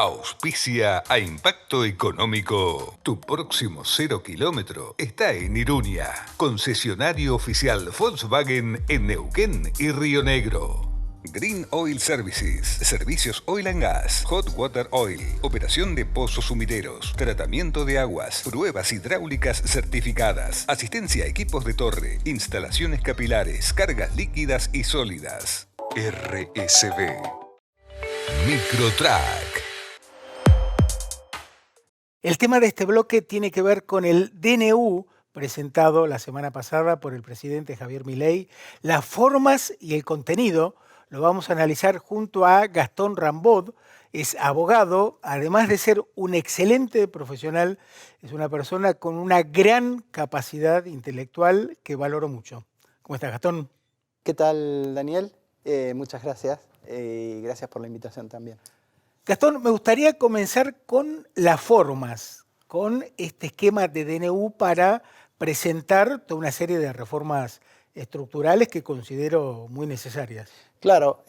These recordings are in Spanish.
Auspicia a Impacto Económico. Tu próximo 0 kilómetro está en Iruña. Concesionario oficial Volkswagen en Neuquén y Río Negro. Green Oil Services, servicios oil and gas, hot water oil, operación de pozos sumideros, tratamiento de aguas, pruebas hidráulicas certificadas, asistencia a equipos de torre, instalaciones capilares, cargas líquidas y sólidas. RSB. Microtrack. El tema de este bloque tiene que ver con el DNU presentado la semana pasada por el presidente Javier Milei. Las formas y el contenido lo vamos a analizar junto a Gastón Rambod. Es abogado, además de ser un excelente profesional, es una persona con una gran capacidad intelectual que valoro mucho. ¿Cómo estás, Gastón? ¿Qué tal, Daniel? Muchas gracias y gracias por la invitación también. Gastón, me gustaría comenzar con las formas, con este esquema de DNU para presentar toda una serie de reformas estructurales que considero muy necesarias. Claro,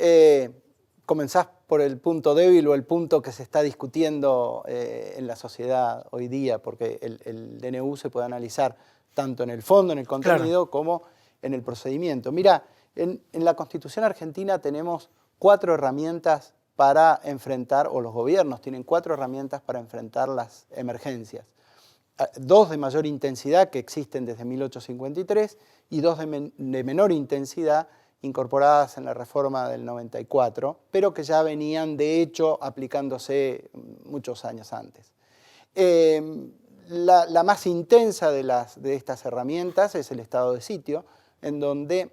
comenzás por el punto débil o el punto que se está discutiendo en la sociedad hoy día, porque el DNU se puede analizar tanto en el fondo, en el contenido, como en el procedimiento. Mira, en la Constitución argentina tenemos 4 herramientas para enfrentar, o los gobiernos tienen 4 herramientas para enfrentar las emergencias. 2 de mayor intensidad que existen desde 1853 y 2 de menor intensidad incorporadas en la reforma del 94, pero que ya venían de hecho aplicándose muchos años antes. La más intensa de estas herramientas es el estado de sitio, en donde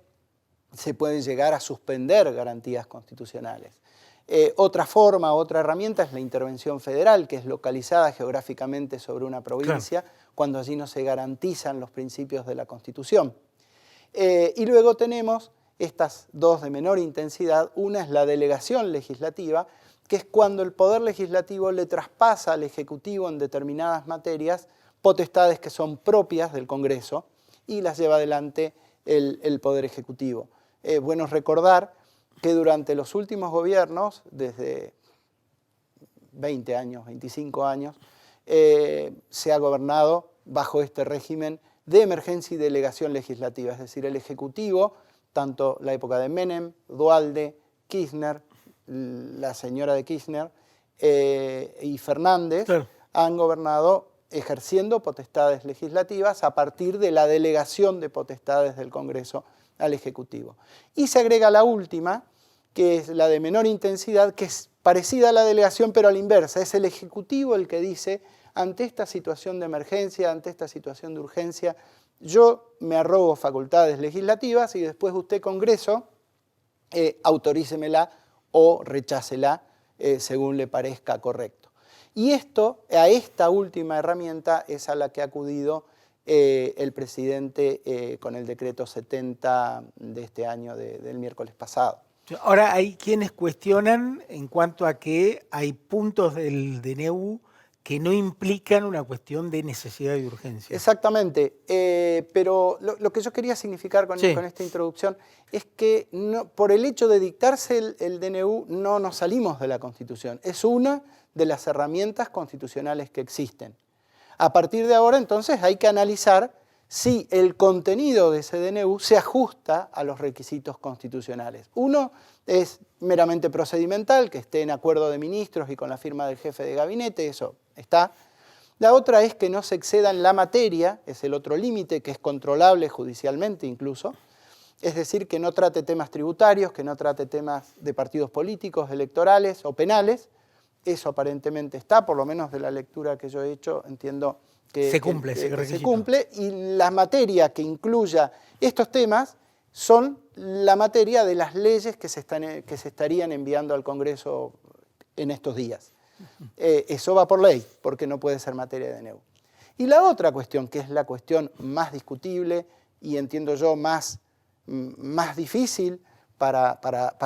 se pueden llegar a suspender garantías constitucionales. Otra forma, otra herramienta es la intervención federal, que es localizada geográficamente sobre una provincia, cuando allí no se garantizan los principios de la Constitución. Y luego tenemos estas 2 de menor intensidad. Una es la delegación legislativa, que es cuando el Poder Legislativo le traspasa al Ejecutivo en determinadas materias potestades que son propias del Congreso y las lleva adelante el Poder Ejecutivo. Bueno recordar que durante los últimos gobiernos, desde 20 años, 25 años, se ha gobernado bajo este régimen de emergencia y delegación legislativa. Es decir, el Ejecutivo, tanto la época de Menem, Duhalde, Kirchner, la señora de Kirchner y Fernández, han gobernado ejerciendo potestades legislativas a partir de la delegación de potestades del Congreso al Ejecutivo. Y se agrega la última, que es la de menor intensidad, que es parecida a la delegación, pero a la inversa. Es el Ejecutivo el que dice, ante esta situación de emergencia, ante esta situación de urgencia, yo me arrogo facultades legislativas y después usted, Congreso, autorícemela o rechácela según le parezca correcto. Y a esta última herramienta es a la que ha acudido el presidente con el decreto 70 de este año, del miércoles pasado. Ahora hay quienes cuestionan en cuanto a que hay puntos del DNU que no implican una cuestión de necesidad y de urgencia. Exactamente, pero lo que yo quería significar con esta introducción es que por el hecho de dictarse el DNU no nos salimos de la Constitución. Es una de las herramientas constitucionales que existen. A partir de ahora, entonces, hay que analizar si el contenido de ese DNU se ajusta a los requisitos constitucionales. Uno es meramente procedimental, que esté en acuerdo de ministros y con la firma del jefe de gabinete, eso está. La otra es que no se exceda en la materia, es el otro límite, que es controlable judicialmente incluso, es decir, que no trate temas tributarios, que no trate temas de partidos políticos, electorales o penales. Eso aparentemente está, por lo menos de la lectura que yo he hecho, entiendo que se cumple, y la materia que incluya estos temas son la materia de las leyes que se estarían enviando al Congreso en estos días. Eso va por ley, porque no puede ser materia de DNU. Y la otra cuestión, que es la cuestión más discutible y entiendo yo más difícil para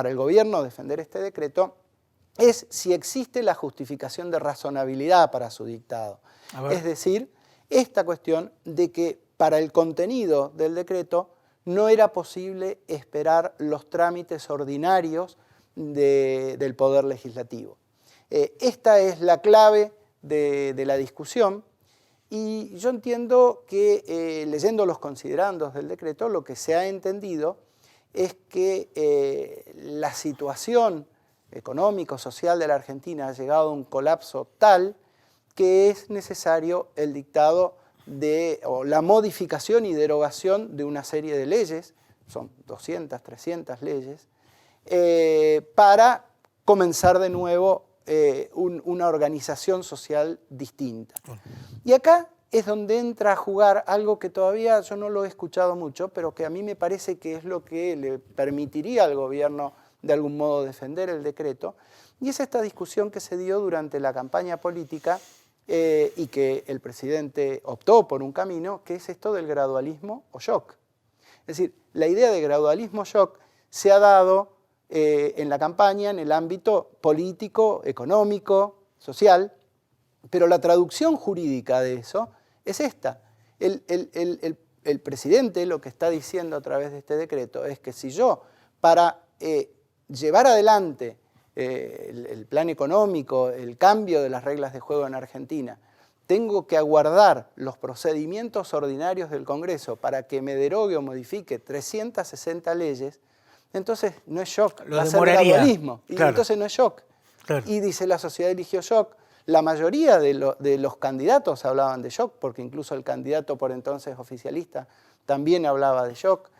el gobierno defender este decreto, es si existe la justificación de razonabilidad para su dictado. Es decir, esta cuestión de que para el contenido del decreto no era posible esperar los trámites ordinarios del Poder Legislativo. Esta es la clave de la discusión y yo entiendo que leyendo los considerandos del decreto lo que se ha entendido es que la situación económico-social de la Argentina ha llegado a un colapso tal que es necesario el dictado o la modificación y derogación de una serie de leyes, son 200, 300 leyes, para comenzar de nuevo una organización social distinta. Y acá es donde entra a jugar algo que todavía yo no lo he escuchado mucho, pero que a mí me parece que es lo que le permitiría al gobierno de algún modo defender el decreto, y es esta discusión que se dio durante la campaña política y que el presidente optó por un camino, que es esto del gradualismo o shock. Es decir, la idea de gradualismo shock se ha dado en la campaña en el ámbito político, económico, social, pero la traducción jurídica de eso es esta. El presidente lo que está diciendo a través de este decreto es que si yo, para llevar adelante el plan económico, el cambio de las reglas de juego en Argentina, tengo que aguardar los procedimientos ordinarios del Congreso para que me derogue o modifique 360 leyes, entonces no es shock, va a ser gradualismo. Y claro, entonces no es shock. Claro. Y dice la sociedad eligió shock. La mayoría de los candidatos hablaban de shock, porque incluso el candidato por entonces oficialista también hablaba de shock.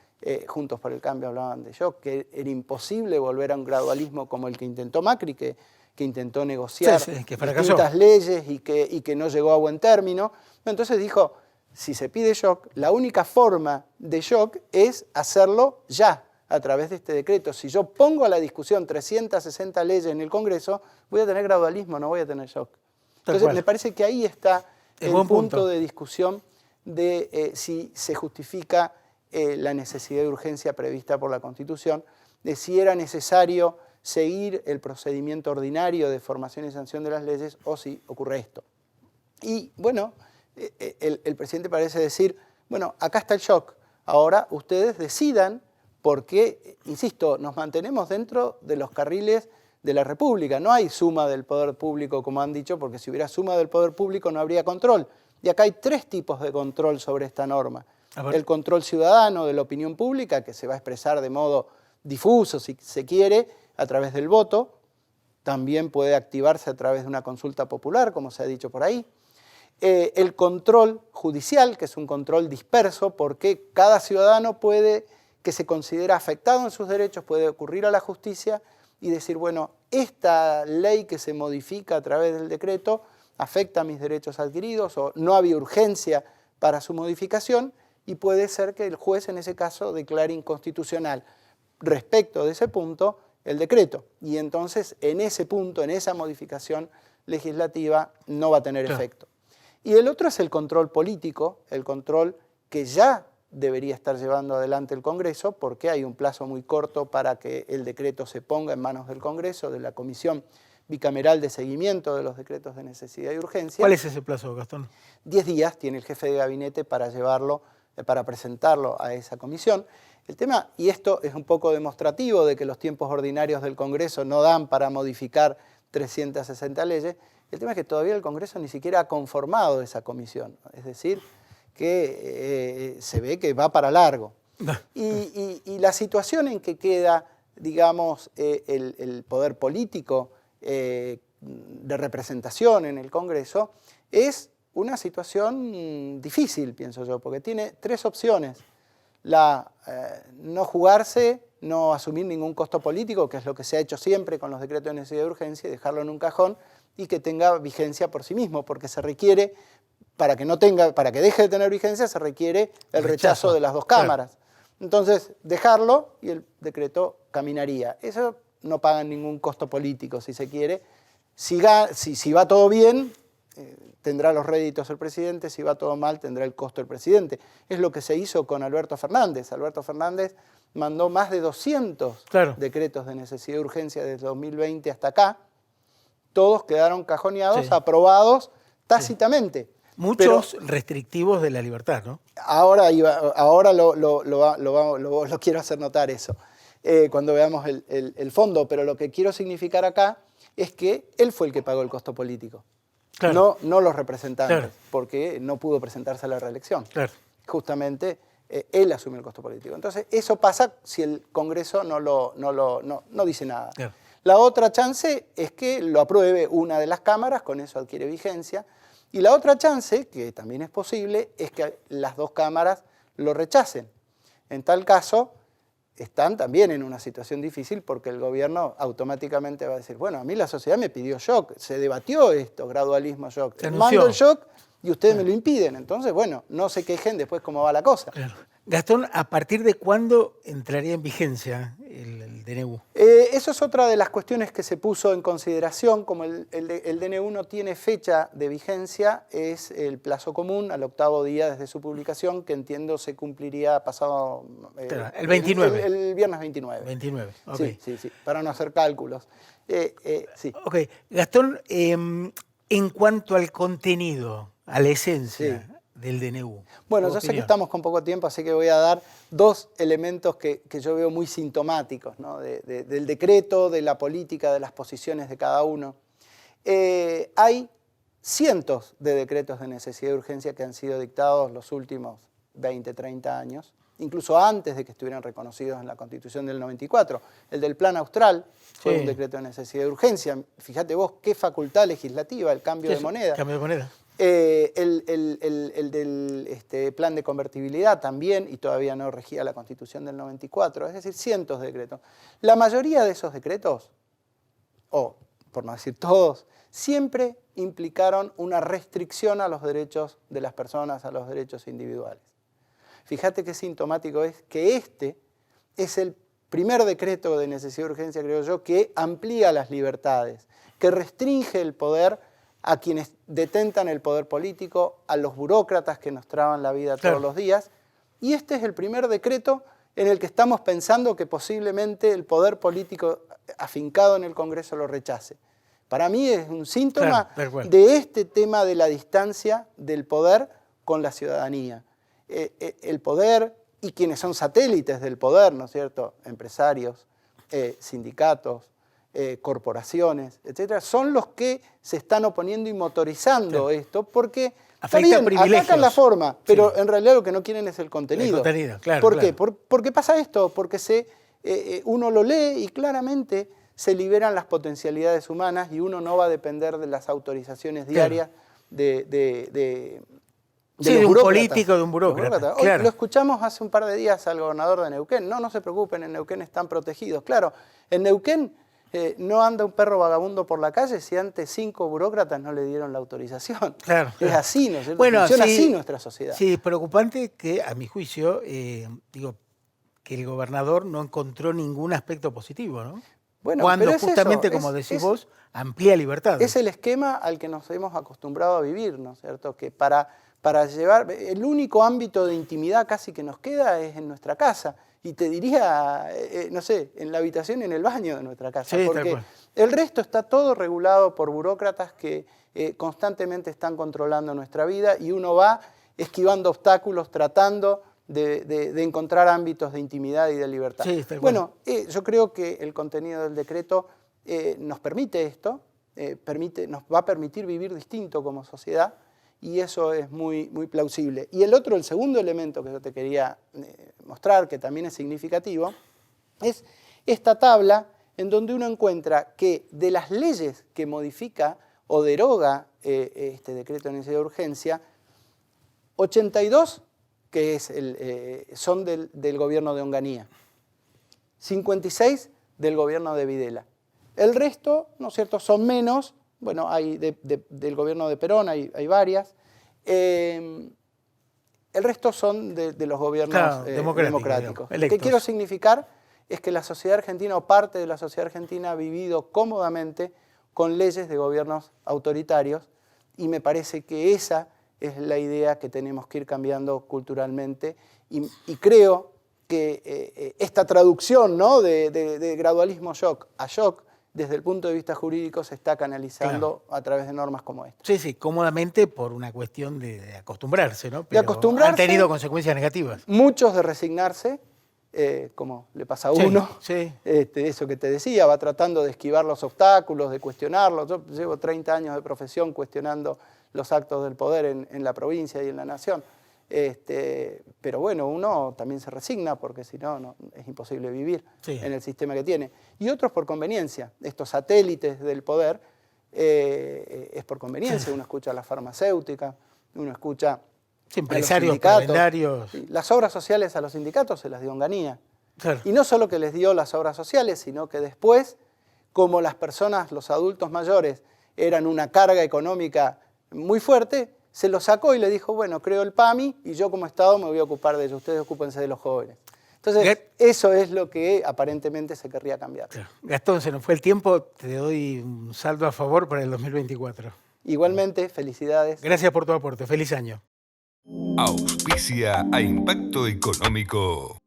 Juntos por el Cambio hablaban de shock, que era imposible volver a un gradualismo como el que intentó Macri, que intentó negociar distintas leyes y que no llegó a buen término. Entonces dijo, si se pide shock, la única forma de shock es hacerlo ya, a través de este decreto. Si yo pongo a la discusión 360 leyes en el Congreso, voy a tener gradualismo, no voy a tener shock. Entonces me parece que ahí está el punto de discusión de si se justifica la necesidad de urgencia prevista por la Constitución, de si era necesario seguir el procedimiento ordinario de formación y sanción de las leyes o si ocurre esto. Y bueno, el presidente parece decir, bueno, acá está el shock, ahora ustedes decidan porque, insisto, nos mantenemos dentro de los carriles de la República. No hay suma del poder público, como han dicho, porque si hubiera suma del poder público no habría control. Y acá hay 3 tipos de control sobre esta norma. El control ciudadano de la opinión pública, que se va a expresar de modo difuso, si se quiere, a través del voto. También puede activarse a través de una consulta popular, como se ha dicho por ahí. El control judicial, que es un control disperso, porque cada ciudadano que se considera afectado en sus derechos puede ocurrir a la justicia y decir, bueno, esta ley que se modifica a través del decreto afecta a mis derechos adquiridos o no había urgencia para su modificación y puede ser que el juez en ese caso declare inconstitucional respecto de ese punto el decreto. Y entonces en ese punto, en esa modificación legislativa no va a tener efecto. Y el otro es el control político, el control que ya debería estar llevando adelante el Congreso, porque hay un plazo muy corto para que el decreto se ponga en manos del Congreso, de la Comisión Bicameral de Seguimiento de los Decretos de Necesidad y Urgencia. ¿Cuál es ese plazo, Gastón? 10 días tiene el jefe de gabinete para llevarlo, para presentarlo a esa comisión. El tema, y esto es un poco demostrativo de que los tiempos ordinarios del Congreso no dan para modificar 360 leyes, el tema es que todavía el Congreso ni siquiera ha conformado esa comisión, es decir, que se ve que va para largo. Y la situación en que queda, digamos, el poder político de representación en el Congreso es una situación difícil, pienso yo, porque tiene 3 opciones. No jugarse, no asumir ningún costo político, que es lo que se ha hecho siempre con los decretos de necesidad de urgencia, y dejarlo en un cajón y que tenga vigencia por sí mismo, porque se requiere, para que deje de tener vigencia, se requiere el rechazo de las 2 cámaras. Claro. Entonces, dejarlo y el decreto caminaría. Eso no paga ningún costo político, si se quiere. Si va todo bien, tendrá los réditos el presidente, si va todo mal, tendrá el costo el presidente. Es lo que se hizo con Alberto Fernández. Alberto Fernández mandó más de 200 decretos de necesidad de urgencia desde 2020 hasta acá. Todos quedaron cajoneados, aprobados tácitamente. Muchos restrictivos de la libertad, ¿no? Ahora lo quiero hacer notar eso, cuando veamos el fondo, pero lo que quiero significar acá es que él fue el que pagó el costo político, Claro. no los representantes, Claro. porque no pudo presentarse a la reelección. Claro. Justamente él asumió el costo político. Entonces, eso pasa si el Congreso no dice nada. Claro. La otra chance es que lo apruebe una de las cámaras, con eso adquiere vigencia. Y la otra chance, que también es posible, es que las dos cámaras lo rechacen. En tal caso, están también en una situación difícil porque el gobierno automáticamente va a decir, bueno, a mí la sociedad me pidió shock, se debatió esto, gradualismo shock. Se anunció. Mando el shock y ustedes me lo impiden. Entonces, bueno, no se quejen después cómo va la cosa. Claro. Gastón, ¿a partir de cuándo entraría en vigencia el DNU? Eso es otra de las cuestiones que se puso en consideración. Como el DNU no tiene fecha de vigencia, es el plazo común al 8º día desde su publicación, que entiendo se cumpliría pasado... Claro, el 29. El viernes 29. 29, ok. Sí, para no hacer cálculos. Sí. Ok, Gastón, en cuanto al contenido, a la esencia del DNU. Bueno, ¿tu yo sé que opinión? estamos con poco tiempo, así que voy a dar dos elementos que yo veo muy sintomáticos, ¿no? Del decreto, de la política, de las posiciones de cada uno. Hay cientos de decretos de necesidad y urgencia que han sido dictados los últimos 20, 30 años, incluso antes de que estuvieran reconocidos en la Constitución del 94. El del Plan Austral fue un decreto de necesidad y urgencia. Fíjate vos qué facultad legislativa, el cambio de moneda. Cambio de moneda. El del plan de convertibilidad también, y todavía no regía la Constitución del 94, es decir, cientos de decretos. La mayoría de esos decretos, o por no decir todos, siempre implicaron una restricción a los derechos de las personas, a los derechos individuales. Fíjate qué sintomático es que este es el primer decreto de necesidad y urgencia, creo yo, que amplía las libertades, que restringe el poder a quienes detentan el poder político, a los burócratas que nos traban la vida todos los días. Y este es el primer decreto en el que estamos pensando que posiblemente el poder político afincado en el Congreso lo rechace. Para mí es un síntoma de este tema de la distancia del poder con la ciudadanía. El poder y quienes son satélites del poder, ¿no es cierto? Empresarios, sindicatos, corporaciones, etcétera, son los que se están oponiendo y motorizando esto porque atacan la forma, pero en realidad lo que no quieren es el contenido. El contenido, claro. ¿Por qué? ¿Por qué pasa esto? Porque uno lo lee y claramente se liberan las potencialidades humanas y uno no va a depender de las autorizaciones diarias de un político, de un burócrata. Hoy lo escuchamos hace un par de días al gobernador de Neuquén. No se preocupen, en Neuquén están protegidos. Claro, en Neuquén no anda un perro vagabundo por la calle si antes 5 burócratas no le dieron la autorización. Claro. Es así, ¿no es cierto? Bueno, funciona así nuestra sociedad. Sí, preocupante que, a mi juicio, que el gobernador no encontró ningún aspecto positivo, ¿no? Bueno, cuando pero es justamente, eso, como decís vos, amplía libertad. Es el esquema al que nos hemos acostumbrado a vivir, ¿no es cierto? Que para llevar, el único ámbito de intimidad casi que nos queda es en nuestra casa. Y te diría, no sé, en la habitación y en el baño de nuestra casa. Sí, porque el resto está todo regulado por burócratas que constantemente están controlando nuestra vida y uno va esquivando obstáculos, tratando de encontrar ámbitos de intimidad y de libertad. Sí, bueno, yo creo que el contenido del decreto nos permite esto, nos va a permitir vivir distinto como sociedad, y eso es muy, muy plausible. Y el segundo elemento que yo te quería mostrar, que también es significativo, es esta tabla en donde uno encuentra que de las leyes que modifica o deroga este decreto de necesidad de urgencia, 82 son del gobierno de Onganía, 56 del gobierno de Videla. El resto, ¿no es cierto?, son menos. Bueno, hay del gobierno de Perón, hay varias. El resto son de los gobiernos democráticos. Lo que quiero significar es que la sociedad argentina, o parte de la sociedad argentina, ha vivido cómodamente con leyes de gobiernos autoritarios, y me parece que esa es la idea que tenemos que ir cambiando culturalmente, y creo que esta traducción, ¿no?, de gradualismo shock a shock, desde el punto de vista jurídico, se está canalizando a través de normas como esta. Sí, cómodamente por una cuestión de acostumbrarse, ¿no? Pero de acostumbrarse. Han tenido consecuencias negativas. Muchos de resignarse, como le pasa a uno. Sí. Eso que te decía, va tratando de esquivar los obstáculos, de cuestionarlos. Yo llevo 30 años de profesión cuestionando los actos del poder en la provincia y en la nación. Pero bueno, uno también se resigna porque si no, es imposible vivir en el sistema que tiene. Y otros por conveniencia. Estos satélites del poder es por conveniencia. Uno escucha a la farmacéutica, uno escucha empresarios, calendarios. Las obras sociales a los sindicatos se las dio Onganía. Claro. Y no solo que les dio las obras sociales, sino que después, como las personas, los adultos mayores, eran una carga económica muy fuerte, se lo sacó y le dijo, bueno, creo el PAMI y yo como Estado me voy a ocupar de ellos, ustedes ocúpense de los jóvenes. Entonces, eso es lo que aparentemente se querría cambiar. Claro. Gastón, se nos fue el tiempo, te doy un saldo a favor para el 2024. Igualmente, felicidades. Gracias por tu aporte, feliz año. Auspicia a Impacto Económico.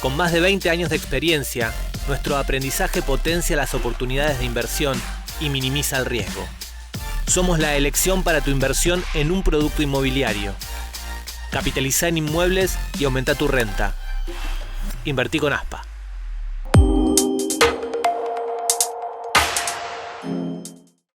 Con más de 20 años de experiencia, nuestro aprendizaje potencia las oportunidades de inversión y minimiza el riesgo. Somos la elección para tu inversión en un producto inmobiliario. Capitaliza en inmuebles y aumenta tu renta. Invertí con ASPA.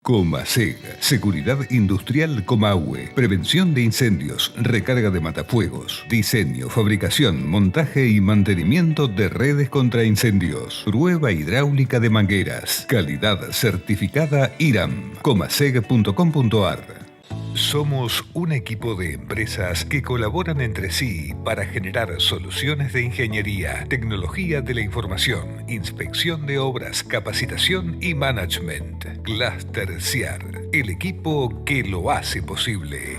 Comaseg, Seguridad Industrial Comahue, prevención de incendios, recarga de matafuegos, diseño, fabricación, montaje y mantenimiento de redes contra incendios, prueba hidráulica de mangueras, calidad certificada IRAM, comaseg.com.ar. Somos un equipo de empresas que colaboran entre sí para generar soluciones de ingeniería, tecnología de la información, inspección de obras, capacitación y management. Cluster CIAR, el equipo que lo hace posible.